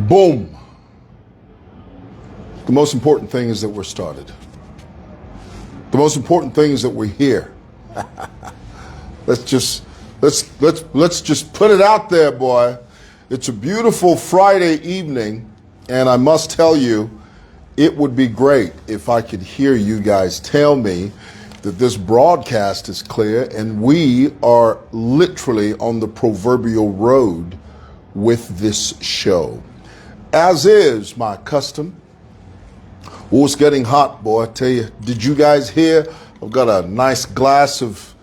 Boom. The most important thing is that we're started. The most important thing is that we're here. let's just put it out there, boy. It's a beautiful Friday evening, and I must tell you, it would be great if I could hear you guys tell me that this broadcast is clear and we are literally on the proverbial road with this show. As is my custom. Oh, it's getting hot, boy, I tell you. Did you guys hear? I've got a nice glass of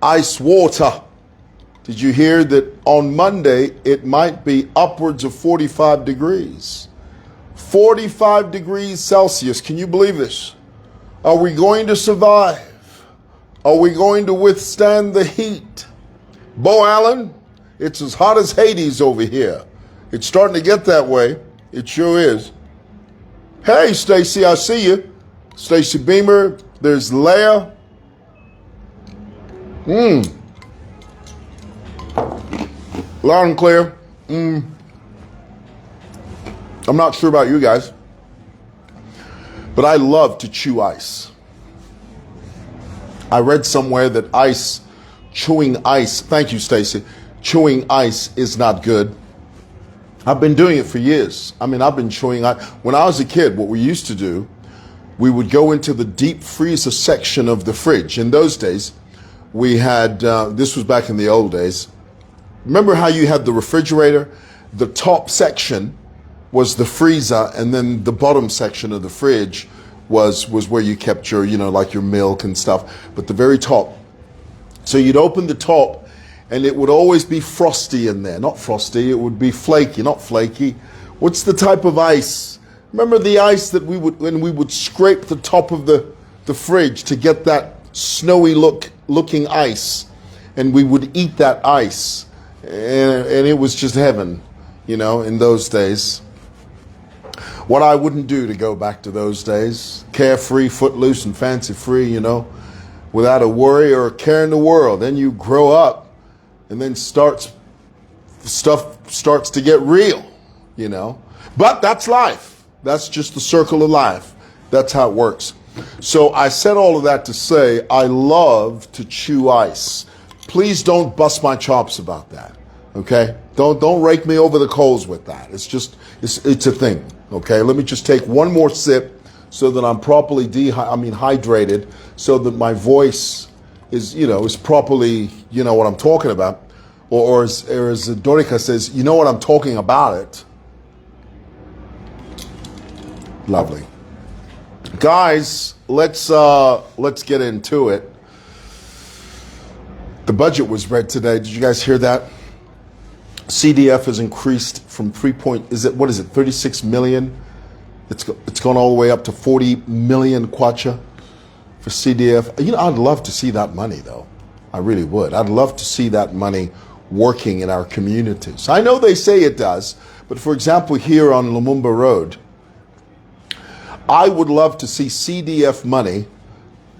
ice water. Did you hear that on Monday it might be upwards of 45 degrees? 45 degrees Celsius. Can you believe this? Are we going to survive? Are we going to withstand the heat? Bo Allen, it's as hot as Hades over here. It's starting to get that way. It sure is. Hey, Stacy, I see you. Stacy Beamer, there's Leia. Loud and clear. I'm not sure about you guys, but I love to chew ice. I read somewhere that chewing ice, thank you, Stacy, chewing ice is not good. I've been doing it for years. I've been chewing ice. When I was a kid, what we used to do, we would go into the deep freezer section of the fridge. In those days, we had, this was back in the old days. Remember how you had the refrigerator? The top section was the freezer, and then the bottom section of the fridge was where you kept your, like your milk and stuff, but the very top. So you'd open the top, and it would always be frosty in there. Not frosty, it would be flaky, not flaky. What's the type of ice? Remember the ice that when we would scrape the top of the fridge to get that snowy looking ice, and we would eat that ice, and it was just heaven, in those days. What I wouldn't do to go back to those days, carefree, footloose, and fancy-free, without a worry or a care in the world. Then you grow up, and then stuff starts to get real, But that's life. That's just the circle of life. That's how it works. So I said all of that to say I love to chew ice. Please don't bust my chops about that, okay? Don't rake me over the coals with that. It's a thing. Okay, let me just take one more sip so that I'm properly hydrated, so that my voice is properly, what I'm talking about. Or as Dorica says, you know what I'm talking about it. Lovely. Guys, let's get into it. The budget was read today. Did you guys hear that? CDF has increased from 36 million? It's gone all the way up to 40 million kwacha for CDF. I'd love to see that money, though. I really would. I'd love to see that money working in our communities. I know they say it does, but for example, here on Lumumba Road, I would love to see CDF money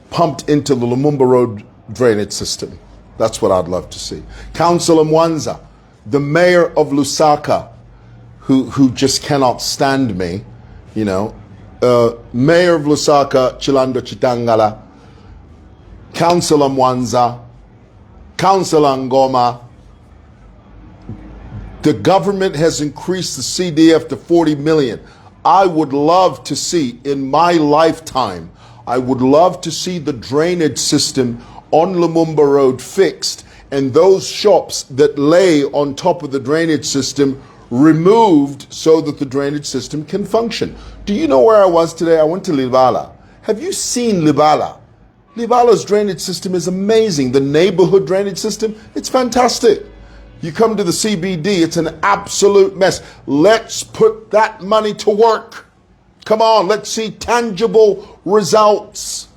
pumped into the Lumumba Road drainage system. That's what I'd love to see. Councillor Mwanza, the mayor of Lusaka, who just cannot stand me, mayor of Lusaka, Chilando Chitangala, Councillor Mwanza, Councillor Ngoma. The government has increased the CDF to 40 million. I would love to see, in my lifetime, I would love to see the drainage system on Lumumba Road fixed, and those shops that lay on top of the drainage system removed so that the drainage system can function. Do you know where I was today? I went to Libala. Have you seen Libala? Libala's drainage system is amazing. The neighborhood drainage system, it's fantastic. You come to the CBD, it's an absolute mess. Let's put that money to work. Come on, let's see tangible results.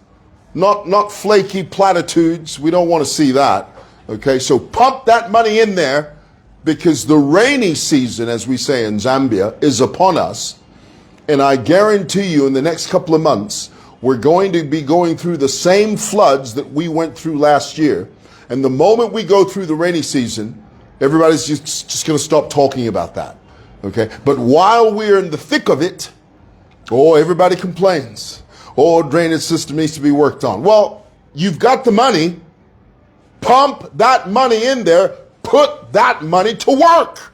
Not flaky platitudes. We don't want to see that. Okay, so pump that money in there, because the rainy season, as we say in Zambia, is upon us. And I guarantee you in the next couple of months, we're going to be going through the same floods that we went through last year. And the moment we go through the rainy season, everybody's just going to stop talking about that. Okay? But while we're in the thick of it, everybody complains. Drainage system needs to be worked on. Well, you've got the money. Pump that money in there. Put that money to work.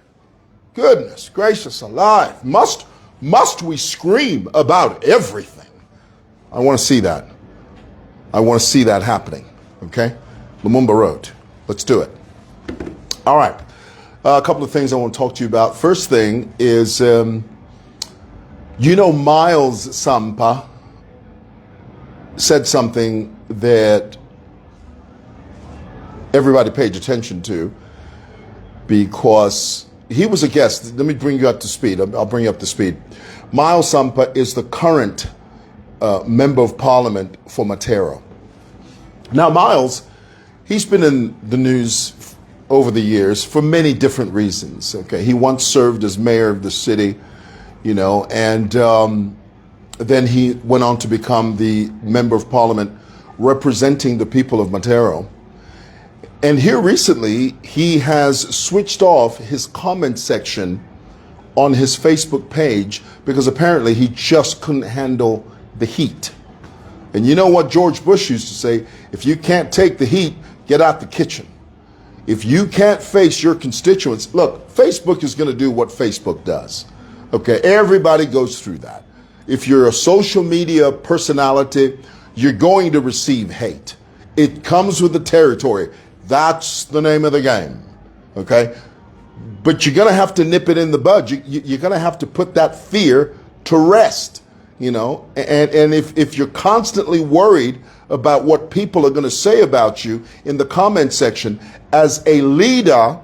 Goodness gracious alive. Must we scream about everything? I want to see that. I want to see that happening. Okay? Lumumba Road. Let's do it. All right. A couple of things I want to talk to you about. First thing is, Miles Sampa said something that everybody paid attention to because he was a guest. Let me bring you up to speed. I'll bring you up to speed. Miles Sampa is the current member of parliament for Matero. Now, Miles, he's been in the news over the years for many different reasons. Okay, he once served as mayor of the city, and then he went on to become the member of parliament representing the people of Matero. And here recently, he has switched off his comment section on his Facebook page because apparently he just couldn't handle the heat. And you know what George Bush used to say? If you can't take the heat, get out the kitchen. If you can't face your constituents, look, Facebook is going to do what Facebook does. Okay, everybody goes through that. If you're a social media personality, you're going to receive hate. It comes with the territory. That's the name of the game. Okay? But you're going to have to nip it in the bud. You're going to have to put that fear to rest, And if you're constantly worried about what people are going to say about you in the comment section, as a leader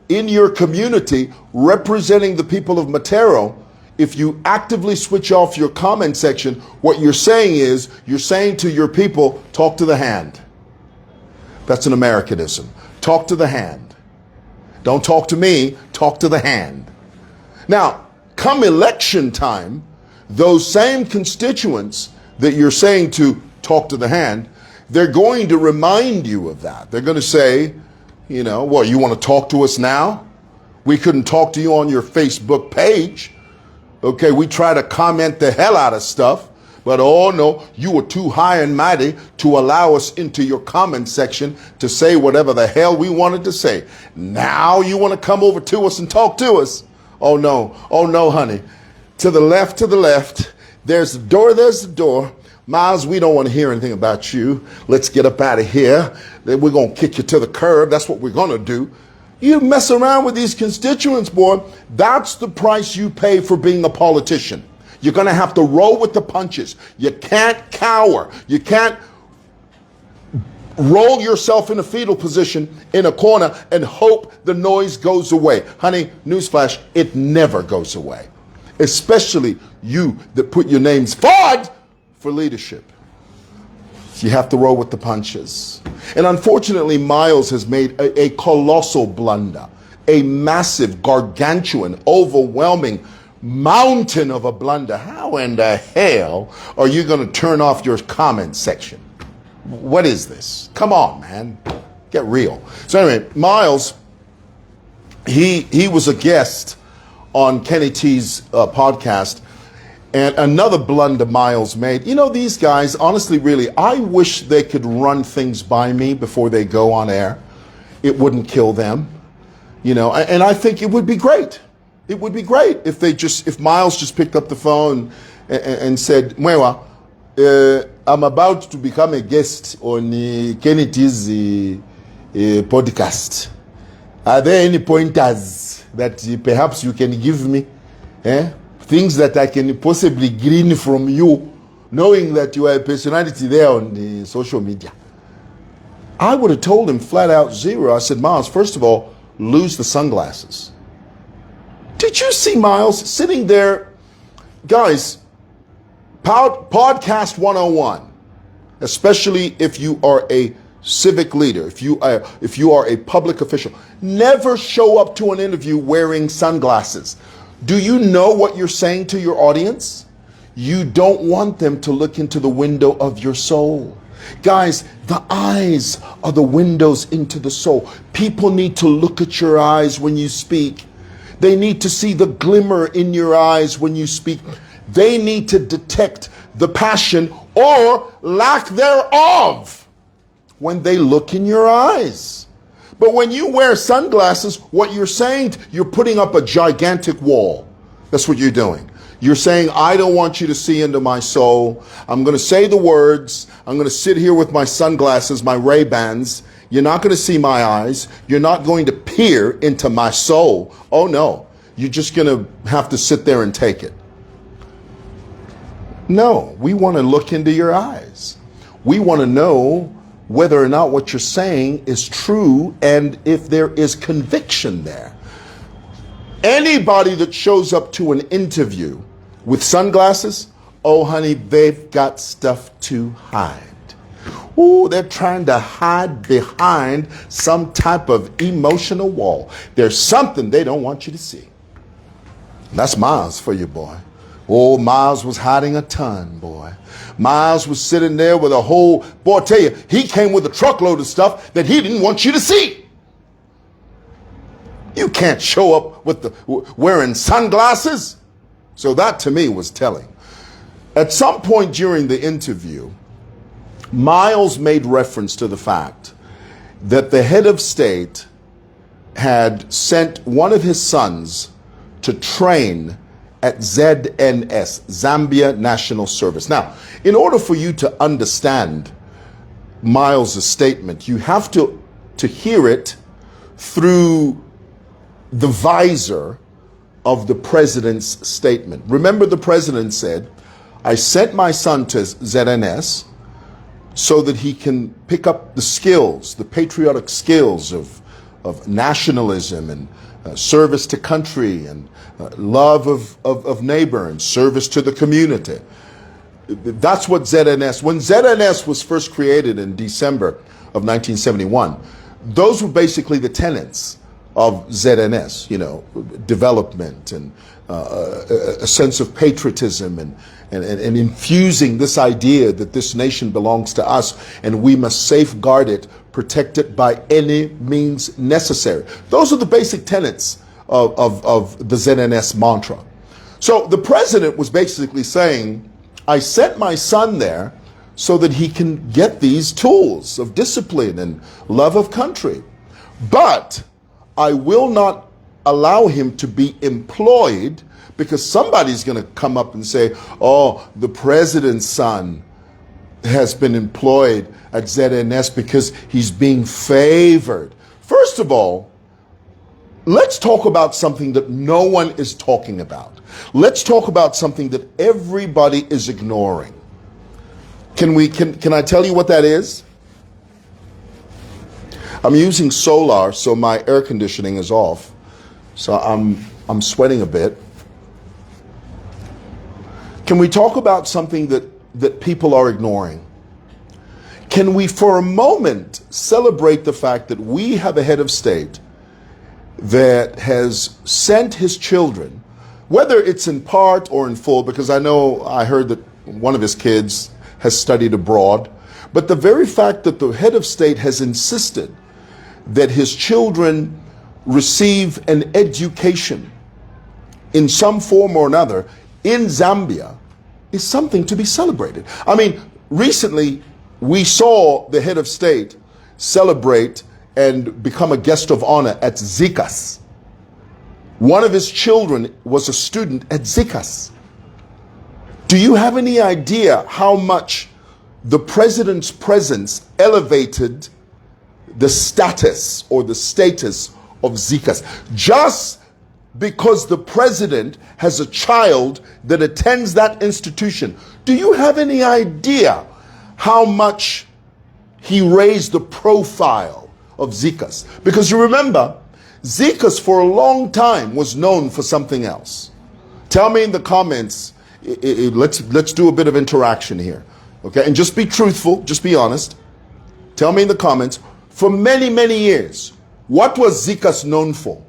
in your community representing the people of Matero, if you actively switch off your comment section, what you're saying is, you're saying to your people, talk to the hand. That's an Americanism. Talk to the hand. Don't talk to me, talk to the hand. Now, come election time, those same constituents that you're saying to talk to the hand, they're going to remind you of that. They're going to say, you want to talk to us now? We couldn't talk to you on your Facebook page. Okay, we try to comment the hell out of stuff, but oh no, you were too high and mighty to allow us into your comment section to say whatever the hell we wanted to say. Now you want to come over to us and talk to us? Oh no, honey. To the left, there's the door. Miles, we don't want to hear anything about you. Let's get up out of here. Then we're going to kick you to the curb. That's what we're going to do. You mess around with these constituents, boy. That's the price you pay for being a politician. You're going to have to roll with the punches. You can't cower. You can't roll yourself in a fetal position in a corner and hope the noise goes away. Honey, newsflash, it never goes away. Especially you that put your names forward for leadership. You have to roll with the punches. And unfortunately, Miles has made a colossal blunder, a massive, gargantuan, overwhelming mountain of a blunder. How in the hell are you going to turn off your comment section? What is this? Come on, man. Get real. So anyway, Miles, he was a guest on Kenny T's podcast. And another blunder Miles made. These guys, honestly, really, I wish they could run things by me before they go on air. It wouldn't kill them. And I think it would be great. It would be great if Miles just picked up the phone and said, mwewa, I'm about to become a guest on Kenny T's podcast. Are there any pointers that perhaps you can give me? Things that I can possibly glean from you, knowing that you are a personality there on the social media. I would have told him flat out zero. I said, Miles, first of all, lose the sunglasses. Did you see Miles sitting there? Guys, podcast 101, especially if you are a civic leader, if you are a public official, never show up to an interview wearing sunglasses. Do you know what you're saying to your audience? You don't want them to look into the window of your soul. Guys, the eyes are the windows into the soul. People need to look at your eyes when you speak. They need to see the glimmer in your eyes when you speak. They need to detect the passion or lack thereof when they look in your eyes. But when you wear sunglasses, what you're saying, you're putting up a gigantic wall. That's what you're doing. You're saying, I don't want you to see into my soul. I'm going to say the words. I'm going to sit here with my sunglasses, my Ray-Bans. You're not going to see my eyes. You're not going to peer into my soul. Oh no, you're just going to have to sit there and take it. No, we want to look into your eyes. We want to know whether or not what you're saying is true and if there is conviction there. Anybody that shows up to an interview with sunglasses, oh honey, they've got stuff to hide. Ooh, they're trying to hide behind some type of emotional wall. There's something they don't want you to see. That's Miles for you, boy. Oh, Miles was hiding a ton, boy. Miles was sitting there with a whole, boy, I tell you, he came with a truckload of stuff that he didn't want you to see. You can't show up with wearing sunglasses. So that to me was telling. At some point during the interview, Miles made reference to the fact that the head of state had sent one of his sons to train at ZNS, Zambia National Service. Now, in order for you to understand Miles' statement, you have to hear it through the visor of the president's statement. Remember, the president said, I sent my son to ZNS so that he can pick up the skills, the patriotic skills of nationalism and service to country and love of neighbor and service to the community. That's what ZNS, when ZNS was first created in December of 1971, those were basically the tenets of ZNS, you know, development and a sense of patriotism and infusing this idea that this nation belongs to us and we must safeguard it, protect it by any means necessary. Those are the basic tenets of the ZNS mantra. So the president was basically saying, I sent my son there so that he can get these tools of discipline and love of country. But I will not allow him to be employed because somebody's going to come up and say, oh, the president's son has been employed at ZNS because he's being favored. First of all, let's talk about something that no one is talking about. Let's talk about something that everybody is ignoring. Can I tell you what that is? I'm using solar, so my air conditioning is off. So I'm sweating a bit. Can we talk about something that people are ignoring? Can we for a moment celebrate the fact that we have a head of state that has sent his children, whether it's in part or in full, because I heard that one of his kids has studied abroad, but the very fact that the head of state has insisted that his children receive an education in some form or another in Zambia is something to be celebrated. I mean, recently we saw the head of state celebrate and become a guest of honor at ZICAS. One of his children was a student at ZICAS. Do you have any idea how much the president's presence elevated the status or the status of ZICAS? Just because the president has a child that attends that institution, do you have any idea how much he raised the profile of ZICAS? Because you remember, ZICAS for a long time was known for something else. Tell me in the comments, let's do a bit of interaction here, okay? And just be truthful, just be honest. Tell me in the comments, for many, many years, what was ZICAS known for?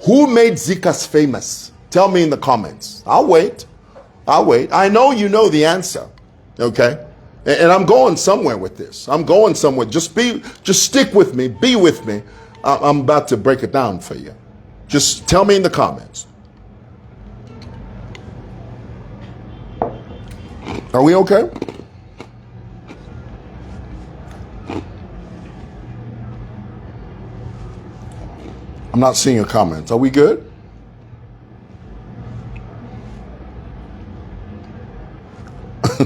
Who made ZICAS famous? Tell me in the comments. I'll wait. I know you know the answer, okay? And I'm going somewhere with this. I'm going somewhere. Just stick with me. Be with me. I'm about to break it down for you. Just tell me in the comments. Are we okay? I'm not seeing a comment. Are we good?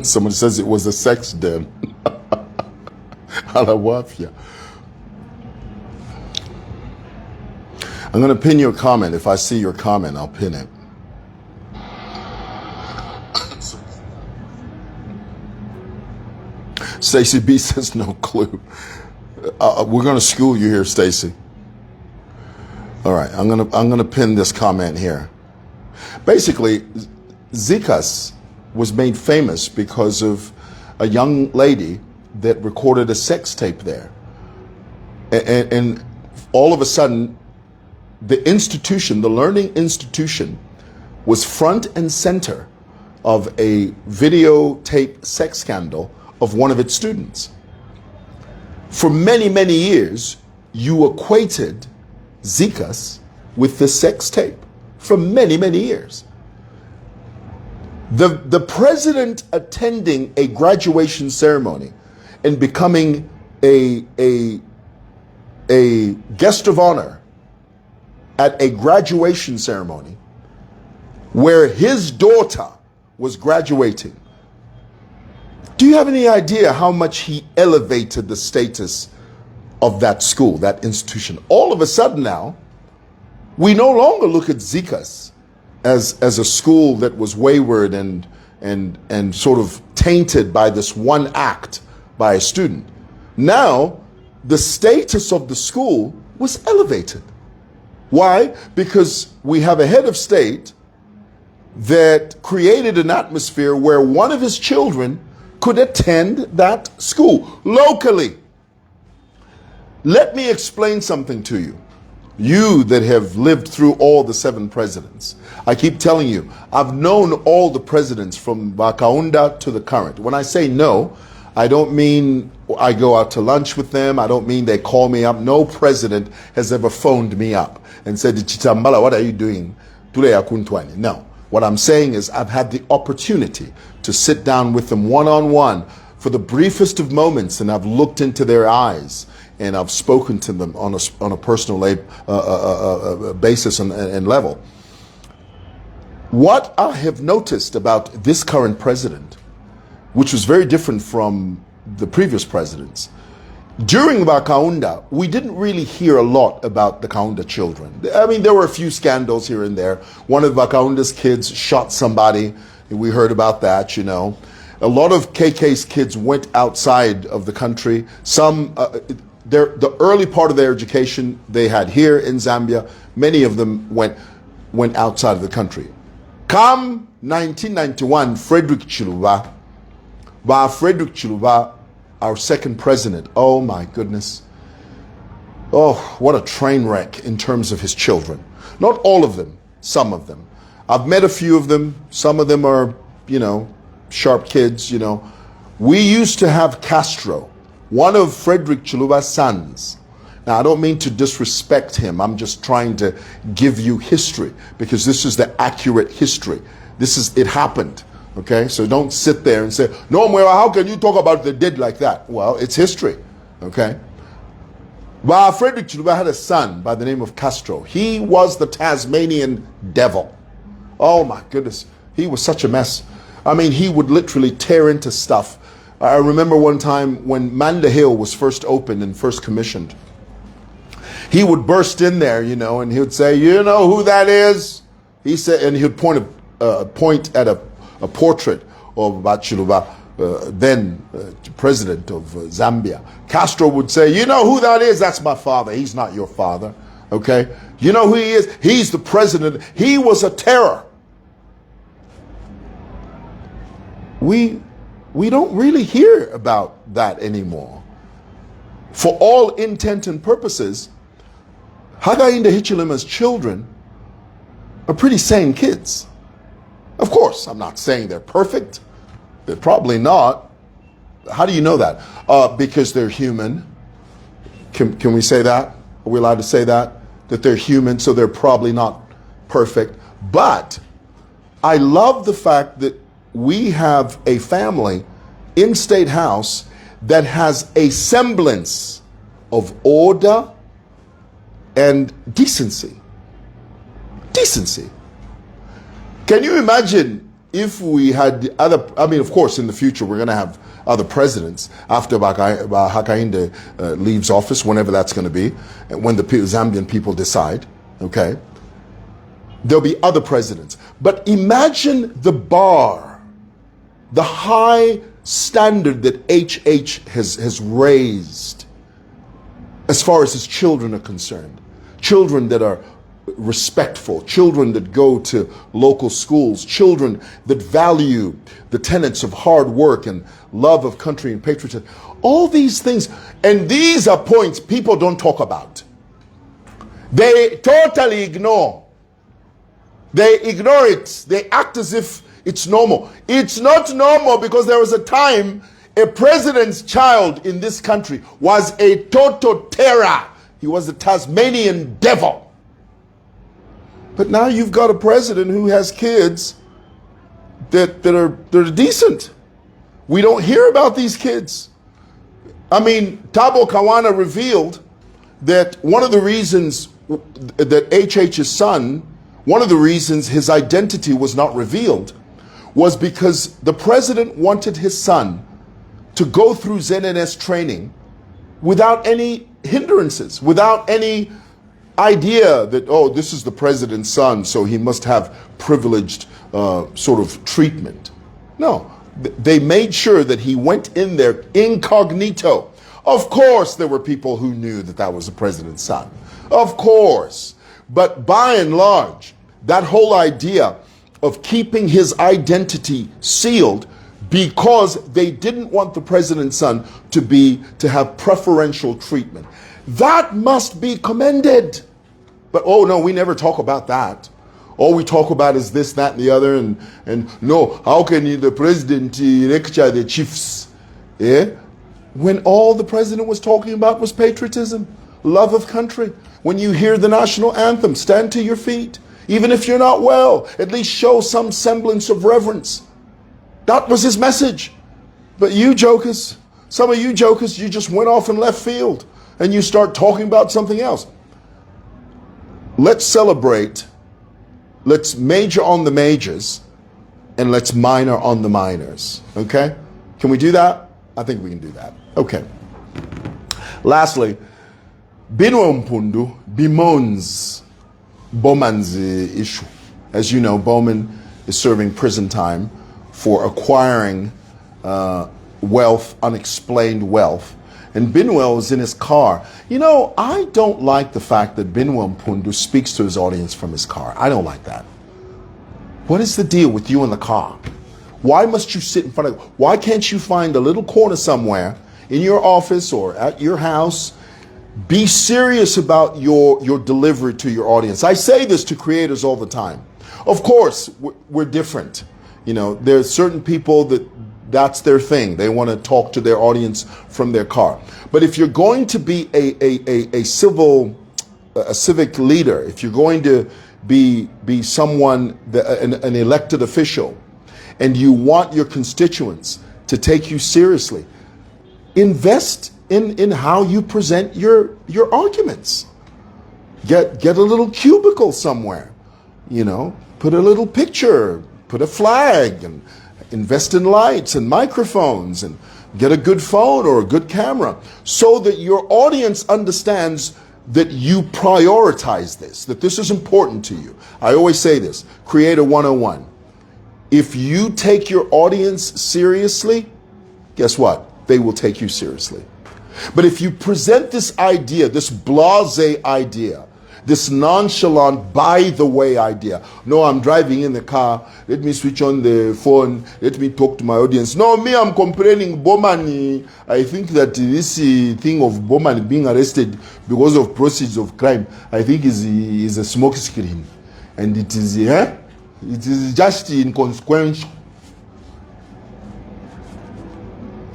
Someone says it was a sex den. Alawafia. I'm going to pin your comment. If I see your comment, I'll pin it. Stacy B says no clue. We're going to school you here, Stacy. All right, I'm gonna pin this comment here. Basically, Zikas was made famous because of a young lady that recorded a sex tape there, and all of a sudden, the institution, the learning institution, was front and center of a videotape sex scandal of one of its students. For many, many years, you equated Zikas with the sex tape for many, many years. The president attending a graduation ceremony and becoming a guest of honor at a graduation ceremony where his daughter was graduating. Do you have any idea how much he elevated the status of that school, that institution? All of a sudden now, we no longer look at Zikas as a school that was wayward and sort of tainted by this one act by a student. Now, the status of the school was elevated. Why? Because we have a head of state that created an atmosphere where one of his children could attend that school locally. Let me explain something to you. You that have lived through all the 7 presidents. I keep telling you, I've known all the presidents from Bakaunda to the current. When I say no, I don't mean I go out to lunch with them. I don't mean they call me up. No president has ever phoned me up and said, Chitambala, what are you doing? No. What I'm saying is I've had the opportunity to sit down with them one-on-one for the briefest of moments, and I've looked into their eyes and I've spoken to them on a personal basis and level. What I have noticed about this current president, which was very different from the previous presidents, during Bakaunda, we didn't really hear a lot about the Kaunda children. I mean, there were a few scandals here and there. One of Bakaunda's kids shot somebody, and we heard about that, you know. A lot of KK's kids went outside of the country. Some, the early part of their education they had here in Zambia. Many of them went outside of the country. Come 1991, Frederick Chiluba, our second president, oh my goodness. Oh, what a train wreck in terms of his children. Not all of them, some of them. I've met a few of them. Some of them are, you know, sharp kids, you know. We used to have Castro, one of Frederick Chiluba's sons. Now, I don't mean to disrespect him. I'm just trying to give you history because this is the accurate history. It happened. Okay, so don't sit there and say, no, mwewa, how can you talk about the dead like that? Well, it's history, okay? Well, Frederick Chiluba had a son by the name of Castro. He was the Tasmanian devil. Oh my goodness, he was such a mess. I mean, he would literally tear into stuff. I remember one time when Manda Hill was first opened and first commissioned. He would burst in there, you know, and he would say, you know who that is? He said, and he would point at a portrait of Chiluba, then president of Zambia. Castro would say, you know who that is? That's my father. He's not your father. Okay? You know who he is? He's the president. He was a terror. We don't really hear about that anymore. For all intent and purposes, Hakainde Hichilema's children are pretty sane kids. Of course, I'm not saying they're perfect. They're probably not. How do you know that? Because they're human. Can we say that? Are we allowed to say that? that they're human, so they're probably not perfect. But I love the fact that we have a family in State House that has a semblance of order and decency. Decency. Can you imagine if we had other, I mean, of course, in the future, we're going to have other presidents after Hakainde leaves office, whenever that's going to be, when the Zambian people decide, okay? There'll be other presidents. But imagine the bar, the high standard that HH has raised as far as his children are concerned. Children that are respectful, children that go to local schools, children that value the tenets of hard work and love of country and patriotism. All these things, and these are points people don't talk about. They totally ignore. They ignore it. They act as if it's normal. It's not normal, because there was a time a president's child in this country was a total terror. He was a Tasmanian devil. But now you've got a president who has kids that are decent. We don't hear about these kids. I mean, Thabo Kawana revealed that one of the reasons that HH's son, one of the reasons his identity was not revealed, was because the president wanted his son to go through ZNS training without any hindrances, without any idea that, oh, this is the president's son, so he must have privileged sort of treatment. No, they made sure that he went in there incognito. Of course, there were people who knew that that was the president's son. Of course. But by and large, that whole idea of keeping his identity sealed because they didn't want the president's son to have preferential treatment. That must be commended. But oh no, we never talk about that. All we talk about is this, that, and the other, and no, how can the president lecture the chiefs? Yeah? When all the president was talking about was patriotism, love of country. When you hear the national anthem, stand to your feet. Even if you're not well, at least show some semblance of reverence. That was his message. But you jokers, some of you jokers, you just went off in left field and you start talking about something else. Let's celebrate, let's major on the majors, and let's minor on the minors, okay? Can we do that? I think we can do that. Okay. Lastly, Binwell mpundu bemoans Bowman's issue. As you know, Bowman is serving prison time for acquiring wealth, unexplained wealth. And Binwell is in his car. You know, I don't like the fact that Binwell Mpundu speaks to his audience from his car. I don't like that. What is the deal with you in the car? Why must you sit in front of, why can't you find a little corner somewhere in your office or at your house? Be serious about your delivery to your audience. I say this to creators all the time. Of course, we're different. You know, there's certain people that's their thing. They want to talk to their audience from their car. But if you're going to be a civic leader, if you're going to be someone, an elected official, and you want your constituents to take you seriously, invest in how you present your arguments. Get a little cubicle somewhere, you know, put a little picture, put a flag, and invest in lights and microphones, and get a good phone or a good camera so that your audience understands that you prioritize this, that this is important to you. I always say this, Creator 101. If you take your audience seriously, guess what? They will take you seriously. But if you present this idea, this blasé idea, this nonchalant, by the way idea. No, I'm driving in the car. Let me switch on the phone. Let me talk to my audience. No, me, I'm complaining Bowman. I think that this thing of Bowman being arrested because of proceeds of crime, I think is a smoke screen. And it is just inconsequential.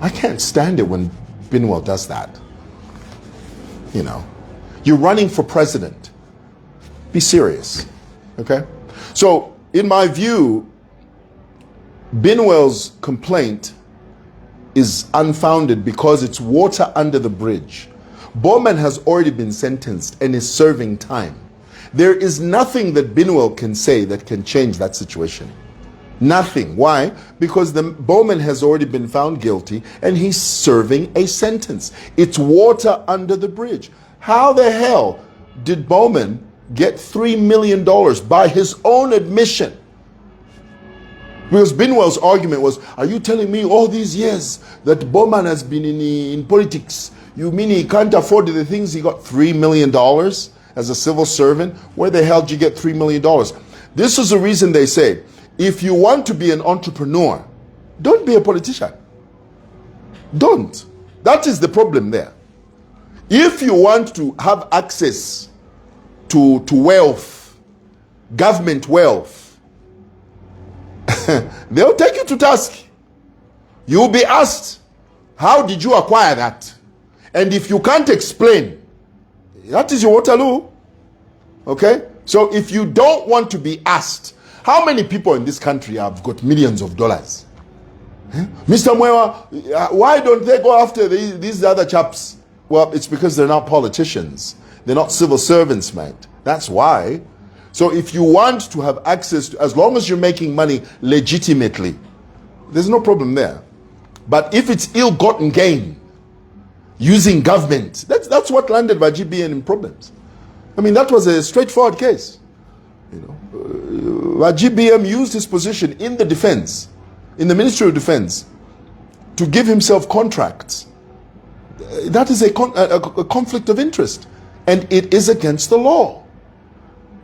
I can't stand it when Binwell does that. You know, you're running for president. Be serious. Okay? So, in my view, Binwell's complaint is unfounded because it's water under the bridge. Bowman has already been sentenced and is serving time. There is nothing that Binwell can say that can change that situation. Nothing. Why? Because Bowman has already been found guilty and he's serving a sentence. It's water under the bridge. How the hell did Bowman get $3 million by his own admission? Because Binwell's argument was, are you telling me all these years that Bowman has been in politics, you mean he can't afford the things he got? $3 million as a civil servant? Where the hell did you get $3 million? This is the reason they say, if you want to be an entrepreneur, don't be a politician. Don't. That is the problem there. If you want to have access to wealth, government wealth, they'll take you to task. You'll be asked, how did you acquire that? And if you can't explain, that is your Waterloo. Okay? So if you don't want to be asked, how many people in this country have got millions of dollars? Mr. Mwewa, why don't they go after these other chaps? Well, it's because they're not politicians. They're not civil servants, mate. That's why. So if you want to have access to, as long as you're making money legitimately, there's no problem there. But if it's ill-gotten gain, using government, that's what landed by GBN in problems. I mean, that was a straightforward case. You know, GBM used his position in the defense, in the Ministry of Defense, to give himself contracts. That is a conflict of interest, and it is against the law.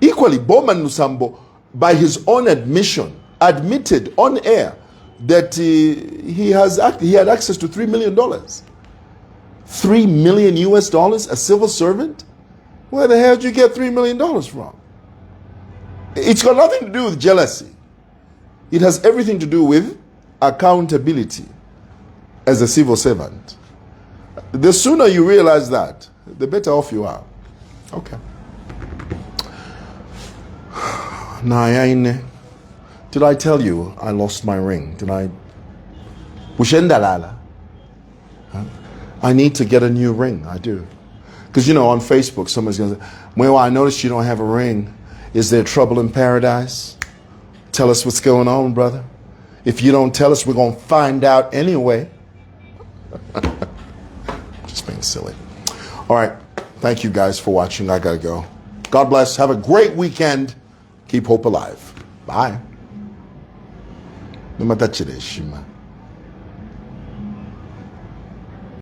Equally, Bowman Nusambo, by his own admission, admitted on air that he had access to $3 million. $3 million US dollars, a civil servant? Where the hell did you get $3 million from? It's got nothing to do with jealousy. It has everything to do with accountability as a civil servant. The sooner you realize that, the better off you are. Okay. Nayaine, did I tell you I lost my ring? Did I? Ushendalala. I need to get a new ring. I do. Because, you know, on Facebook, someone's going to say, Mwewa, I noticed you don't have a ring. Is there trouble in paradise? Tell us what's going on, brother. If you don't tell us, we're going to find out anyway. Just being silly. All right. Thank you guys for watching. I got to go. God bless. Have a great weekend. Keep hope alive. Bye. No matter what.